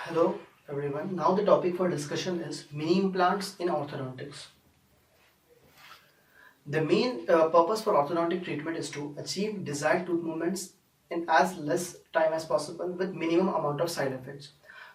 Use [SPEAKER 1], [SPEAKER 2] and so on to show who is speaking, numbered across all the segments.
[SPEAKER 1] Hello everyone. Now the topic for discussion is mini implants in orthodontics. The main purpose for orthodontic treatment is to achieve desired tooth movements in as less time as possible with minimum amount of side effects.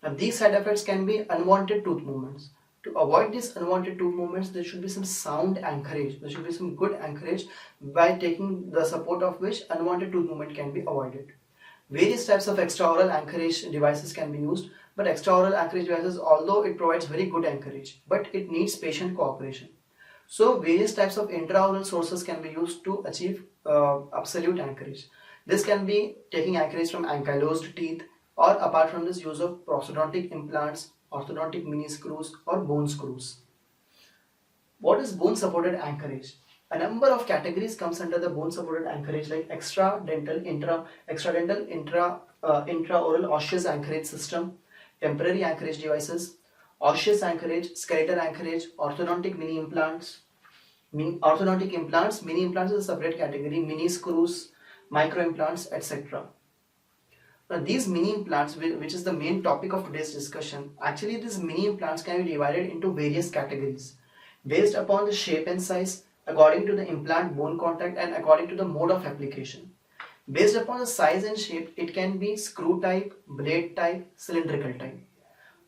[SPEAKER 1] Now these side effects can be unwanted tooth movements. To avoid these unwanted tooth movements, there should be some sound anchorage. There should be some good anchorage by taking the support of which unwanted tooth movement can be avoided. Various types of extraoral anchorage devices can be used, but extraoral anchorage devices, although it provides very good anchorage, but it needs patient cooperation. So various types of intraoral sources can be used to achieve absolute anchorage. This can be taking anchorage from ankylosed teeth, or apart from this, use of prosthodontic implants, orthodontic mini screws, or bone screws. What is bone supported anchorage? A number of categories comes under the bone supported anchorage, like extradental, intraoral osseous anchorage system, temporary anchorage devices, osseous anchorage, skeletal anchorage, orthodontic mini implants. Orthodontic implants, mini implants is a separate category, mini screws, micro implants, etc. Now these mini implants, which is the main topic of today's discussion, actually these mini implants can be divided into various categories based upon the shape and size, according to the implant bone contact, and according to the mode of application. Based upon the size and shape, it can be screw type, blade type, cylindrical type.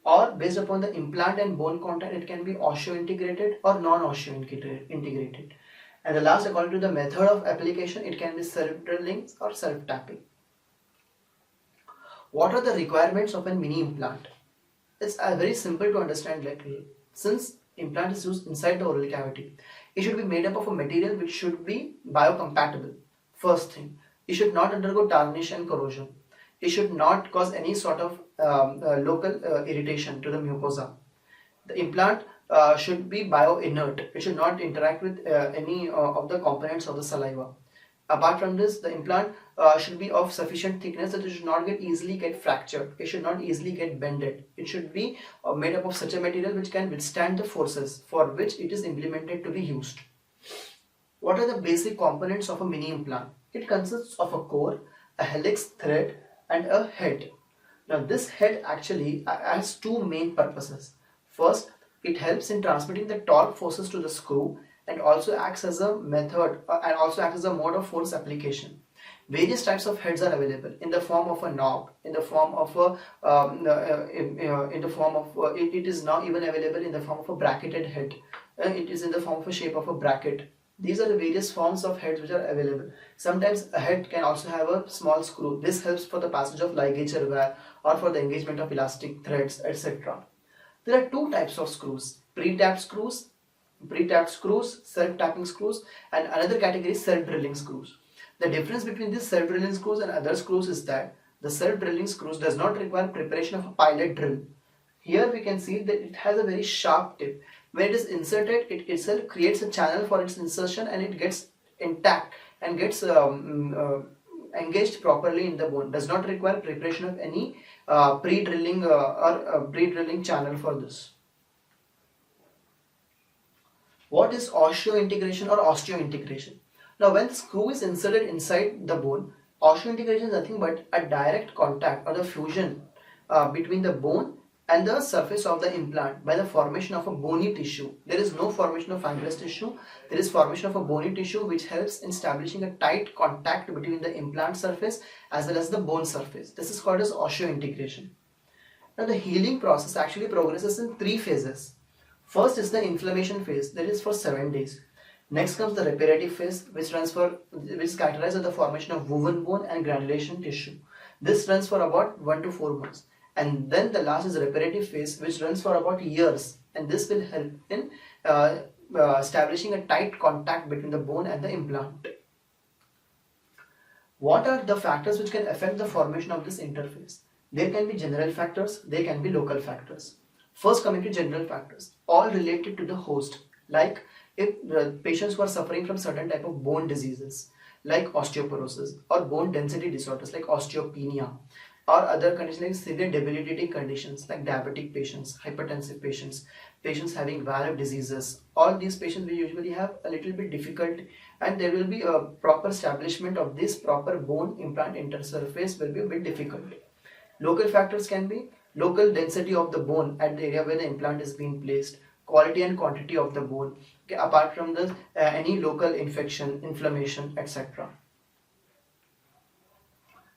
[SPEAKER 1] Or based upon the implant and bone contact, it can be osseo-integrated or non-osseo-integrated. And the last, according to the method of application, it can be self-drilling or self-tapping. What are the requirements of a mini implant? It's very simple to understand. Like, since implant is used inside the oral cavity, it should be made up of a material which should be biocompatible. First thing, it should not undergo tarnish and corrosion. It should not cause any sort of local irritation to the mucosa. The implant should be bio-inert. It should not interact with any of the components of the saliva. Apart from this, the implant should be of sufficient thickness that it should not easily get fractured. It should not easily get bended. It should be made up of such a material which can withstand the forces for which it is implemented to be used. What are the basic components of a mini implant? It consists of a core, a helix thread, and a head. Now this head actually has two main purposes. First, it helps in transmitting the torque forces to the screw, and also acts as a method and also acts as a mode of force application. Various types of heads are available in the form of a knob, in the form of a it is now even available in the form of a bracketed head. It is in the form of a shape of a bracket. These are the various forms of heads which are available. Sometimes a head can also have a small screw. This helps for the passage of ligature wire or for the engagement of elastic threads, etc. There are two types of screws: pre-tapped screws, self-tapping screws, and another category is self-drilling screws. The difference between these self-drilling screws and other screws is that the self-drilling screws does not require preparation of a pilot drill. Here we can see that it has a very sharp tip. When it is inserted, it itself creates a channel for its insertion, and it gets intact and gets engaged properly in the bone. Does not require preparation of any pre-drilling or pre-drilling channel for this. What is osseo-integration or osteo-integration? Now, when the screw is inserted inside the bone, osseo-integration is nothing but a direct contact or the fusion between the bone and the surface of the implant by the formation of a bony tissue. There is no formation of fibrous tissue. There is formation of a bony tissue which helps in establishing a tight contact between the implant surface as well as the bone surface. This is called as osseo-integration. Now, the healing process actually progresses in three phases. First is the inflammation phase, that is for 7 days. Next comes the reparative phase, which is characterized by the formation of woven bone and granulation tissue. This runs for about 1 to 4 months. And then the last is the reparative phase, which runs for about years. And this will help in establishing a tight contact between the bone and the implant. What are the factors which can affect the formation of this interface? There can be general factors, there can be local factors. First, coming to general factors, all related to the host, like if patients who are suffering from certain type of bone diseases like osteoporosis, or bone density disorders like osteopenia, or other conditions like severe debilitating conditions like diabetic patients, hypertensive patients, patients having valve diseases. All these patients will usually have a little bit difficult, and there will be a proper establishment of this proper bone implant intersurface will be a bit difficult. Local factors can be local density of the bone at the area where the implant is being placed, quality and quantity of the bone, okay, apart from this, any local infection, inflammation, etc.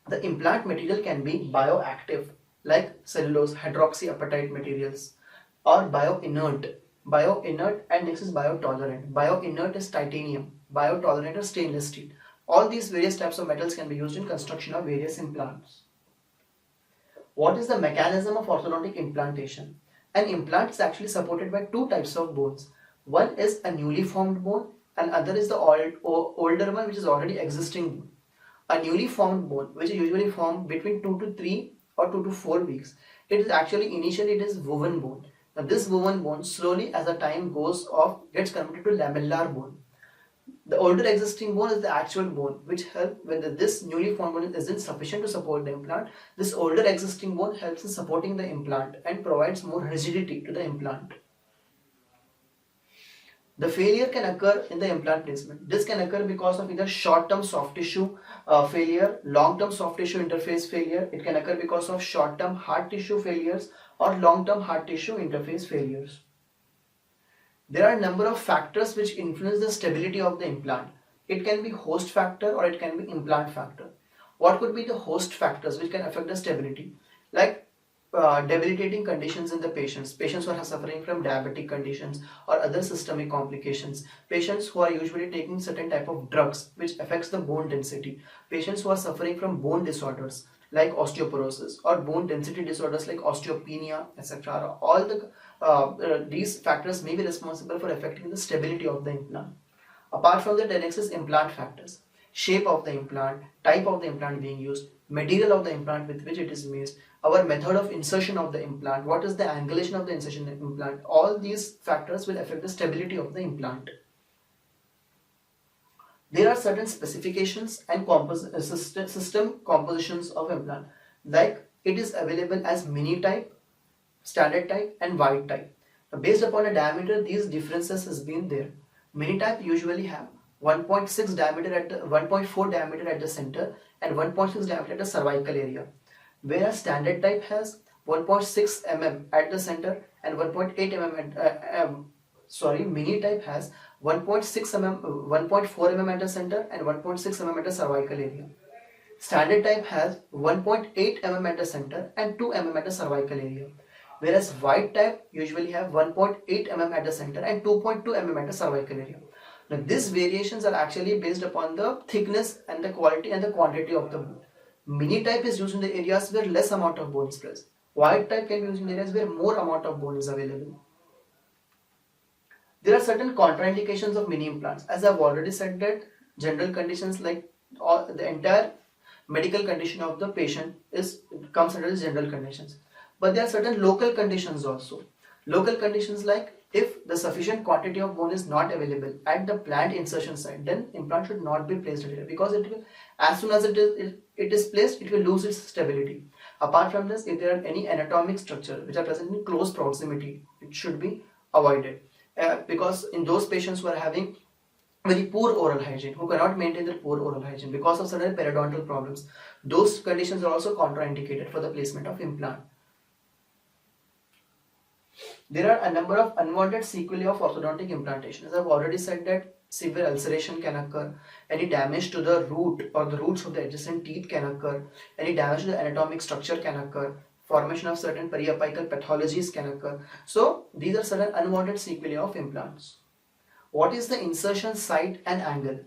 [SPEAKER 1] The implant material can be bioactive, like cellulose, hydroxyapatite materials, or bioinert. Bioinert, and next is biotolerant. Bioinert is titanium, biotolerant is stainless steel. All these various types of metals can be used in construction of various implants. What is the mechanism of orthodontic implantation? An implant is actually supported by two types of bones. One is a newly formed bone and other is the older one, which is already existing bone. A newly formed bone, which is usually formed between 2 to 3 or 2 to 4 weeks, it is actually initially it is woven bone. Now this woven bone slowly as the time goes off gets converted to lamellar bone. The older existing bone is the actual bone, which helps when this newly formed bone isn't sufficient to support the implant. This older existing bone helps in supporting the implant and provides more rigidity to the implant. The failure can occur in the implant placement. This can occur because of either short-term soft tissue failure, long-term soft tissue interface failure. It can occur because of short-term hard tissue failures or long-term hard tissue interface failures. There are a number of factors which influence the stability of the implant. It can be host factor or it can be implant factor. What could be the host factors which can affect the stability? Like debilitating conditions in the patients who are suffering from diabetic conditions or other systemic complications, patients who are usually taking certain type of drugs which affects the bone density, patients who are suffering from bone disorders like osteoporosis or bone density disorders like osteopenia, etc. All these factors may be responsible for affecting the stability of the implant. Apart from that, the next is implant factors. Shape of the implant, type of the implant being used, material of the implant with which it is made, our method of insertion of the implant, what is the angulation of the insertion implant. All these factors will affect the stability of the implant. There are certain specifications and system compositions of implant, like it is available as mini type, standard type and wide type. Now, based upon a diameter, these differences has been there. Mini type usually have 1.6 diameter at the 1.4 diameter at the center and 1.6 diameter at the cervical area, whereas standard type has 1.6 mm at the center and 1.8 mm at mini type has 1.6 mm 1.4 mm at the center and 1.6 mm at the cervical area. Standard type has 1.8 mm at the center and 2 mm at the cervical area, whereas wide type usually have 1.8 mm at the center and 2.2 mm at the cervical area. Now these variations are actually based upon the thickness and the quality and the quantity of the bone. Mini type is used in the areas where less amount of bone is present. Wide type can be used in areas where more amount of bone is available. There are certain contraindications of mini implants. As I have already said that general conditions like the entire medical condition of the patient comes under the general conditions. But there are certain local conditions also. Local conditions like if the sufficient quantity of bone is not available at the planned insertion site, then implant should not be placed here because it will, as soon as it is placed, it will lose its stability. Apart from this, if there are any anatomic structure which are present in close proximity, it should be avoided because in those patients who are having very poor oral hygiene, who cannot maintain their poor oral hygiene because of certain periodontal problems, those conditions are also contraindicated for the placement of implant. There are a number of unwanted sequelae of orthodontic implantation. As I have already said that severe ulceration can occur, any damage to the root or the roots of the adjacent teeth can occur, any damage to the anatomic structure can occur, formation of certain periapical pathologies can occur. So these are certain unwanted sequelae of implants. What is the insertion site and angle?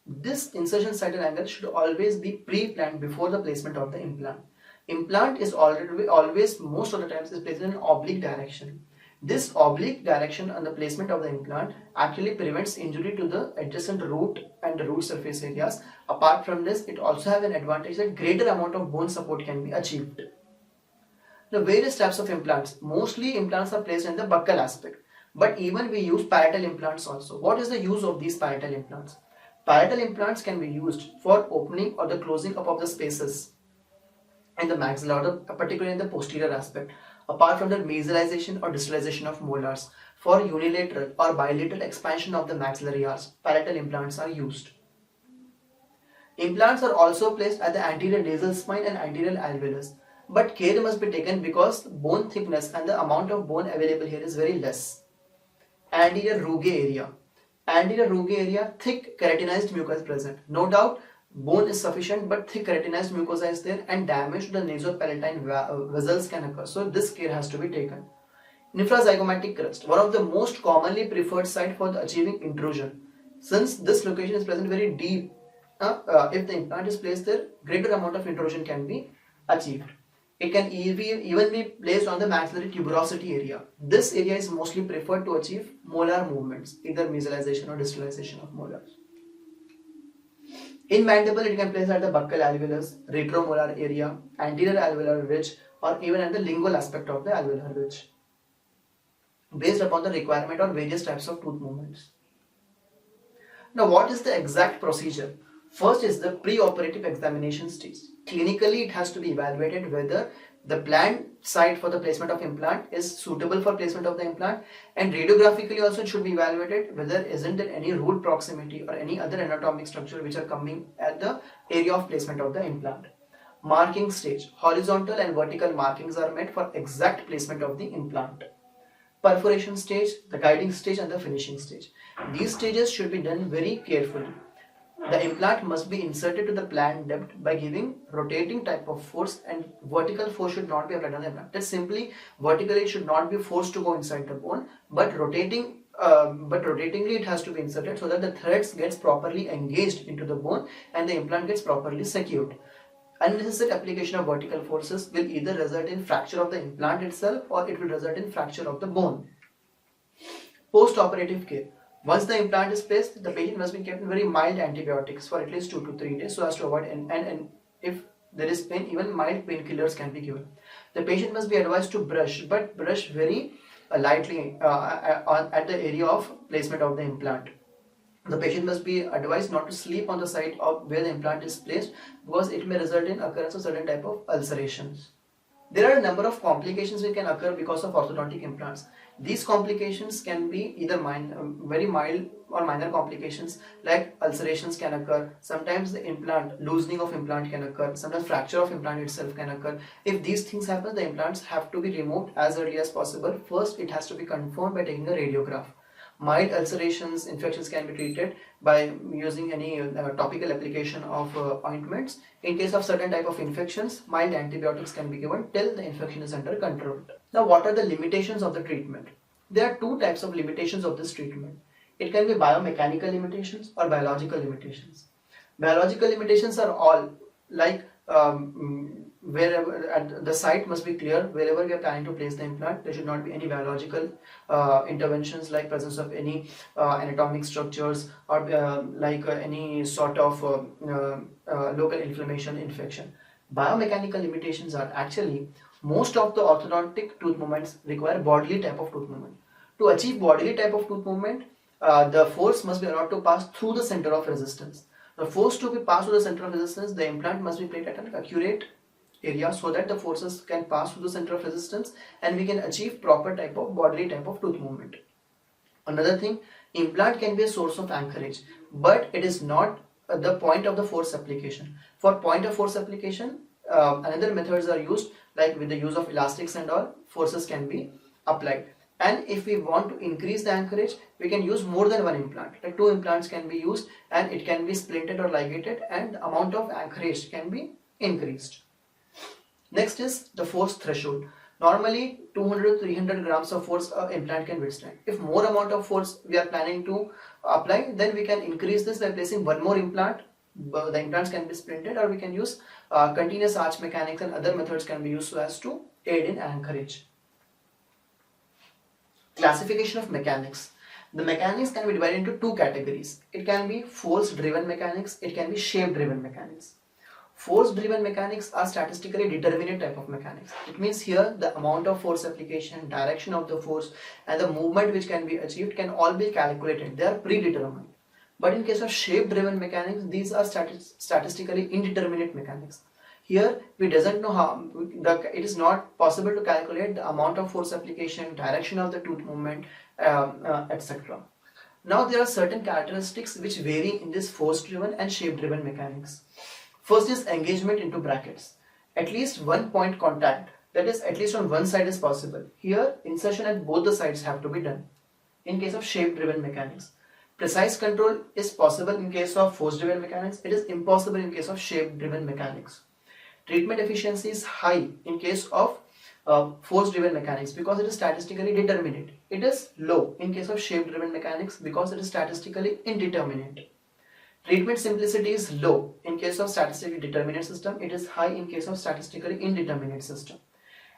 [SPEAKER 1] This insertion site and angle should always be pre-planned before the placement of the implant. Implant is always most of the times is placed in an oblique direction. This oblique direction on the placement of the implant actually prevents injury to the adjacent root and the root surface areas. Apart from this, it also has an advantage that greater amount of bone support can be achieved. The various types of implants. Mostly implants are placed in the buccal aspect, but even we use parietal implants also. What is the use of these parietal implants? Parietal implants can be used for opening or the closing up of the spaces in the maxilla, particularly in the posterior aspect. Apart from the mesialization or distalization of molars, for unilateral or bilateral expansion of the maxillary arch, parietal implants are used. Implants are also placed at the anterior nasal spine and anterior alveolus. but care must be taken because bone thickness and the amount of bone available here is very less. Anterior rugae area. Anterior rugae area, thick keratinized mucosa is present. No doubt, bone is sufficient, but thick keratinized mucosa is there and damage to the nasopalatine vessels can occur. So this care has to be taken. Infrazygomatic crust, one of the most commonly preferred site for the achieving intrusion. Since this location is present very deep, if the implant is placed there, greater amount of intrusion can be achieved. It can even be placed on the maxillary tuberosity area. This area is mostly preferred to achieve molar movements, either mesialization or distalization of molars. In mandible, it can place at the buccal alveolus, retromolar area, anterior alveolar ridge, or even at the lingual aspect of the alveolar ridge, based upon the requirement or various types of tooth movements. Now, what is the exact procedure? First is the pre-operative examination stage. Clinically, it has to be evaluated whether the planned site for the placement of implant is suitable for placement of the implant, and radiographically also it should be evaluated whether isn't there any root proximity or any other anatomic structure which are coming at the area of placement of the implant. Marking stage. Horizontal and vertical markings are made for exact placement of the implant. Perforation stage, the guiding stage, and the finishing stage. These stages should be done very carefully. The implant must be inserted to the planned depth by giving rotating type of force, and vertical force should not be applied on the implant. That simply vertically it should not be forced to go inside the bone, but rotatingly it has to be inserted so that the threads gets properly engaged into the bone and the implant gets properly secured. Unnecessary application of vertical forces will either result in fracture of the implant itself or it will result in fracture of the bone. Post-operative care. Once the implant is placed, the patient must be kept in very mild antibiotics for at least 2 to 3 days so as to avoid, and if there is pain, even mild painkillers can be given. The patient must be advised to brush, but brush very lightly at the area of placement of the implant. The patient must be advised not to sleep on the site of where the implant is placed because it may result in occurrence of certain type of ulcerations. There are a number of complications which can occur because of orthodontic implants. These complications can be either very mild or minor complications, like ulcerations can occur. Sometimes the loosening of implant can occur. Sometimes fracture of implant itself can occur. If these things happen, the implants have to be removed as early as possible. First, it has to be confirmed by taking a radiograph. Mild ulcerations, infections can be treated by using any topical application of ointments. In case of certain type of infections, mild antibiotics can be given till the infection is under control. Now, what are the limitations of the treatment? There are two types of limitations of this treatment. It can be biomechanical limitations or biological limitations. Biological limitations are all like wherever at the site must be clear. Wherever we are planning to place the implant, there should not be any biological interventions like presence of any anatomic structures or any sort of local inflammation, infection. Biomechanical limitations are actually most of the orthodontic tooth movements require bodily type of tooth movement. To achieve bodily type of tooth movement, the force must be allowed to pass through the center of resistance. The force to be passed through the center of resistance, the implant must be placed at an accurate area so that the forces can pass through the center of resistance and we can achieve proper type of bodily type of tooth movement. Another thing, implant can be a source of anchorage, but it is not the point of the force application. For point of force application, another methods are used, like with the use of elastics and all, forces can be applied. And if we want to increase the anchorage, we can use more than one implant. Like 2 implants can be used and it can be splinted or ligated and the amount of anchorage can be increased. Next is the force threshold. Normally 200 to 300 grams of force implant can withstand. If more amount of force we are planning to apply, then we can increase this by placing one more implant. The implants can be splinted, or we can use continuous arch mechanics and other methods can be used so as to aid in anchorage. Classification of mechanics. The mechanics can be divided into 2 categories. It can be force driven mechanics, it can be shape driven mechanics. Force driven mechanics are statistically determinate type of mechanics. It means here the amount of force application, direction of the force and the movement which can be achieved can all be calculated. They are predetermined. But in case of shape driven mechanics, these are statistically indeterminate mechanics. Here we doesn't know how, it is not possible to calculate the amount of force application, direction of the tooth movement, etc. Now there are certain characteristics which vary in this force driven and shape driven mechanics. First is engagement into brackets. at least one point contact, that is at least on one side, is possible. Here insertion at both the sides have to be done in case of shape driven mechanics. Precise control is possible in case of force driven mechanics. It is impossible in case of shape driven mechanics. Treatment efficiency is high in case of force driven mechanics because it is statistically determinate. It is low in case of shape driven mechanics because it is statistically indeterminate. Treatment simplicity is low in case of statistically determinate system. It is high in case of statistically indeterminate system.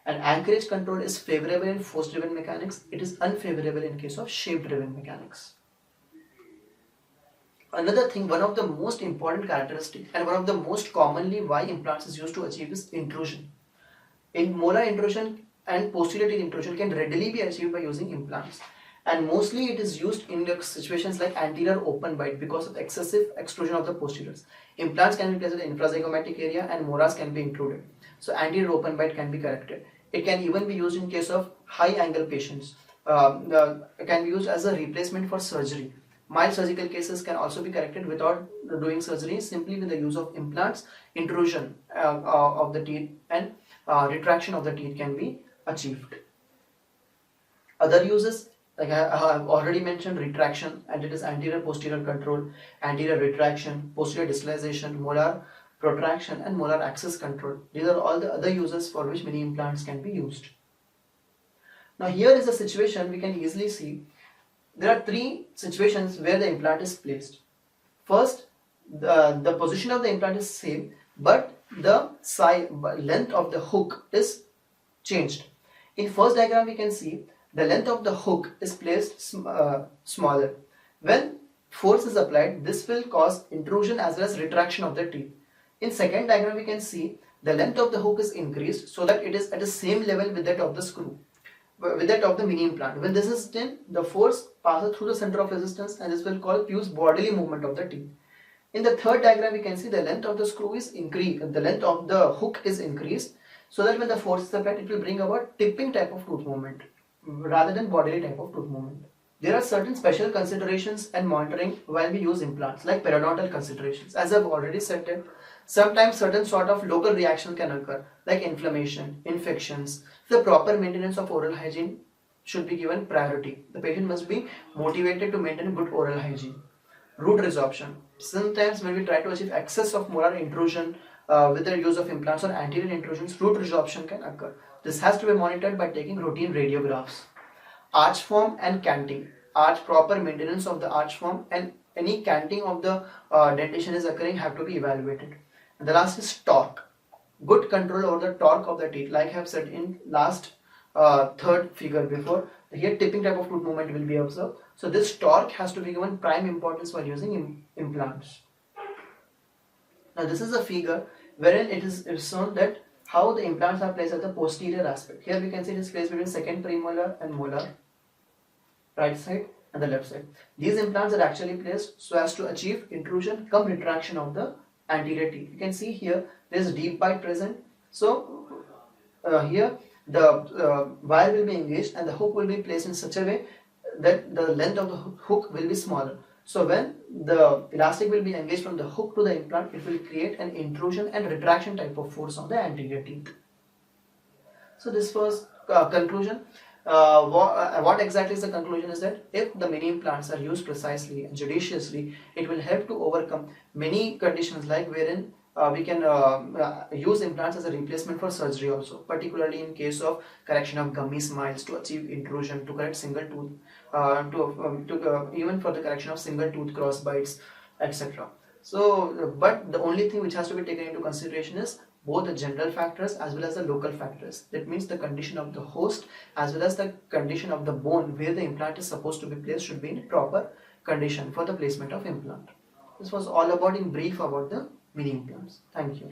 [SPEAKER 1] And anchorage control is favorable in force driven mechanics. It is unfavorable in case of shape driven mechanics. Another thing, one of the most important characteristics and one of the most commonly why implants is used to achieve is intrusion. In molar intrusion and posterior teeth intrusion can readily be achieved by using implants, and mostly it is used in the situations like anterior open bite because of excessive extrusion of the posteriors. Implants can be placed in the infrazygomatic area and molars can be included, so anterior open bite can be corrected. It can even be used in case of high angle patients. It can be used as a replacement for surgery. Mild surgical cases can also be corrected without doing surgery, simply with the use of implants. Intrusion of the teeth and retraction of the teeth can be achieved. Other uses, like I have already mentioned, retraction, and it is anterior posterior control, anterior retraction, posterior distalization, molar protraction, and molar access control. These are all the other uses for which mini implants can be used. Now here is a situation we can easily see. There are three situations where the implant is placed. First, the position of the implant is same, but the length of the hook is changed. In first diagram, we can see the length of the hook is placed smaller. When force is applied, this will cause intrusion as well as retraction of the teeth. In second diagram, we can see the length of the hook is increased so that it is at the same level with that of the screw, with that of the mini implant. When this is done, the force passes through the center of resistance and this will call fuse bodily movement of the teeth. In the third diagram, we can see the length of the screw is increased, the length of the hook is increased, so that when the force is applied, it will bring about tipping type of tooth movement rather than bodily type of tooth movement. There are certain special considerations and monitoring while we use implants, like periodontal considerations. As I've already said that sometimes certain sort of local reaction can occur, like inflammation, infections. The proper maintenance of oral hygiene should be given priority. The patient must be motivated to maintain good oral hygiene. Root resorption. Sometimes when we try to achieve excess of molar intrusion with the use of implants or anterior intrusions, root resorption can occur. This has to be monitored by taking routine radiographs. Arch form and canting. Proper maintenance of the arch form and any canting of the dentation is occurring have to be evaluated. And the last is torque. Good control over the torque of the teeth, like I have said in last third figure before. Here tipping type of tooth movement will be observed. So this torque has to be given prime importance while using implants. Now this is a figure wherein it is shown that how the implants are placed at the posterior aspect. Here we can see it is placed between second premolar and molar, right side and the left side. These implants are actually placed so as to achieve intrusion cum retraction of the anterior teeth. You can see here there is deep bite present. So here the wire will be engaged and the hook will be placed in such a way that the length of the hook will be smaller. So when the elastic will be engaged from the hook to the implant, it will create an intrusion and retraction type of force on the anterior teeth. So this was conclusion. What exactly is the conclusion is that if the mini implants are used precisely and judiciously, it will help to overcome many conditions like wherein we can use implants as a replacement for surgery also, particularly in case of correction of gummy smiles, to achieve intrusion, to correct single tooth, even for the correction of single tooth cross bites, etc. So, but the only thing which has to be taken into consideration is both the general factors as well as the local factors. That means the condition of the host as well as the condition of the bone where the implant is supposed to be placed should be in proper condition for the placement of implant. This was all about in brief about the mini implants. Thank you.